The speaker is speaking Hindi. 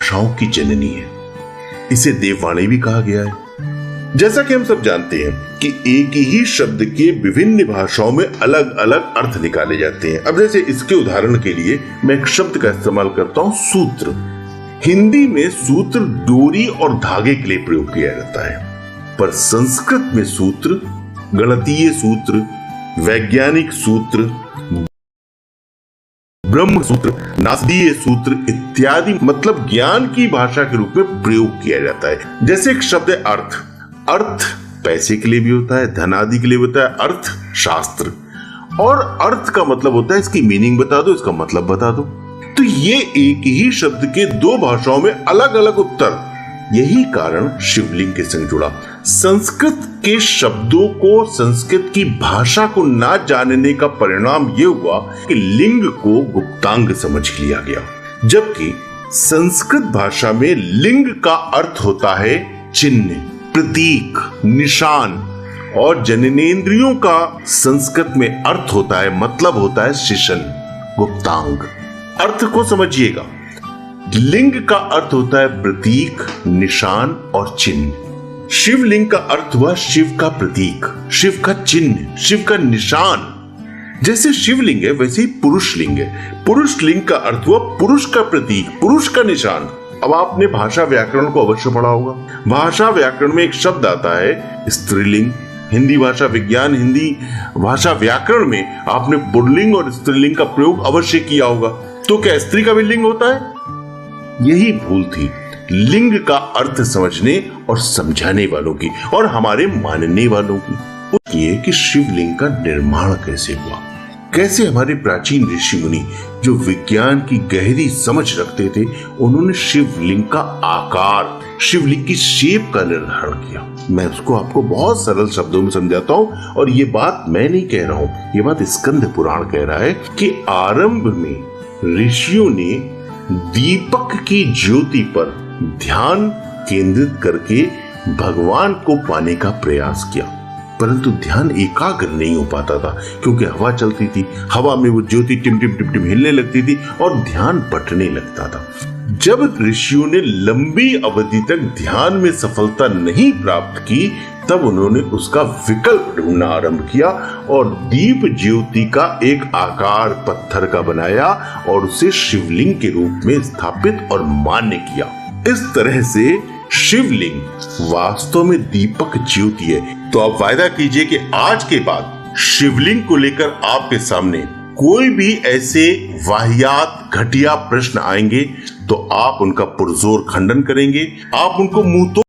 भाषाओं की जननी है। इसे देववाणी भी कहा गया है। जैसा कि हम सब जानते हैं कि एक ही शब्द के विभिन्न भाषाओं में अलग अलग अर्थ निकाले जाते हैं। अब जैसे इसके उदाहरण के लिए मैं एक शब्द का इस्तेमाल करता हूं, सूत्र। हिंदी में सूत्र डोरी और धागे के लिए प्रयोग किया जाता है, पर संस्कृत में सूत्र गणितीय सूत्र, वैज्ञानिक सूत्र, ब्रह्म सूत्र, नासदीय सूत्र इत्यादि मतलब ज्ञान की भाषा के रूप में प्रयोग किया जाता है। जैसे एक शब्द है अर्थ। अर्थ पैसे के लिए भी होता है, धन आदि के लिए होता है, अर्थ शास्त्र। और अर्थ का मतलब होता है इसकी मीनिंग बता दो, इसका मतलब बता दो। तो ये एक ही शब्द के दो भाषाओं में अलग अलग उत्तर। यही कारण शिवलिंग के संग जुड़ा। संस्कृत के शब्दों को, संस्कृत की भाषा को ना जानने का परिणाम यह हुआ कि लिंग को गुप्तांग समझ लिया गया, जबकि संस्कृत भाषा में लिंग का अर्थ होता है चिन्ह, प्रतीक, निशान, और जननेंद्रियों का संस्कृत में अर्थ होता है, मतलब होता है शिशन, गुप्तांग। अर्थ को समझिएगा। लिंग का अर्थ होता है प्रतीक, निशान और चिन्ह। शिवलिंग का अर्थ हुआ शिव का प्रतीक, शिव का चिन्ह, शिव का निशान। जैसे शिवलिंग है वैसे ही पुरुष लिंग है। पुरुष लिंग का अर्थ हुआ पुरुष का प्रतीक, पुरुष का निशान। अब आपने भाषा व्याकरण को अवश्य पढ़ा होगा। भाषा व्याकरण में एक शब्द आता है स्त्रीलिंग। हिंदी भाषा विज्ञान, हिंदी भाषा व्याकरण में आपने पुल्लिंग और स्त्रीलिंग का प्रयोग अवश्य किया होगा। तो क्या स्त्री का भी लिंग होता है? यही भूल थी लिंग का अर्थ समझने और समझाने वालों की और हमारे मानने वालों की। ये कि शिवलिंग का निर्माण कैसे हुआ, कैसे हमारे प्राचीन ऋषि मुनि जो विज्ञान की गहरी समझ रखते थे, उन्होंने शिवलिंग का आकार, शिवलिंग की शेप का निर्धारण किया। मैं उसको आपको बहुत सरल शब्दों में समझाता हूँ। और ये बात मैं नहीं कह रहा हूँ, ये बात स्कंद पुराण कह रहा है कि आरंभ में ऋषियों ने दीपक की ज्योति पर ध्यान केंद्रित करके भगवान को पाने का प्रयास किया, परंतु ध्यान एकाग्र नहीं हो पाता था क्योंकि हवा चलती थी। हवा में वो ज्योति टिम टिम टिम टिम हिलने लगती थी और ध्यान बटने लगता था। जब ऋषियों ने लंबी अवधि तक ध्यान में सफलता नहीं प्राप्त की, तब उन्होंने उसका विकल्प ढूंढना आरंभ किया और दीप ज्योति का एक आकार पत्थर का बनाया और उसे शिवलिंग के रूप में स्थापित और मान्य किया। इस तरह से शिवलिंग वास्तव में दीपक ज्योति है। तो आप वायदा कीजिए कि आज के बाद शिवलिंग को लेकर आपके सामने कोई भी ऐसे वाहियात घटिया प्रश्न आएंगे तो आप उनका पुरजोर खंडन करेंगे, आप उनको मुंह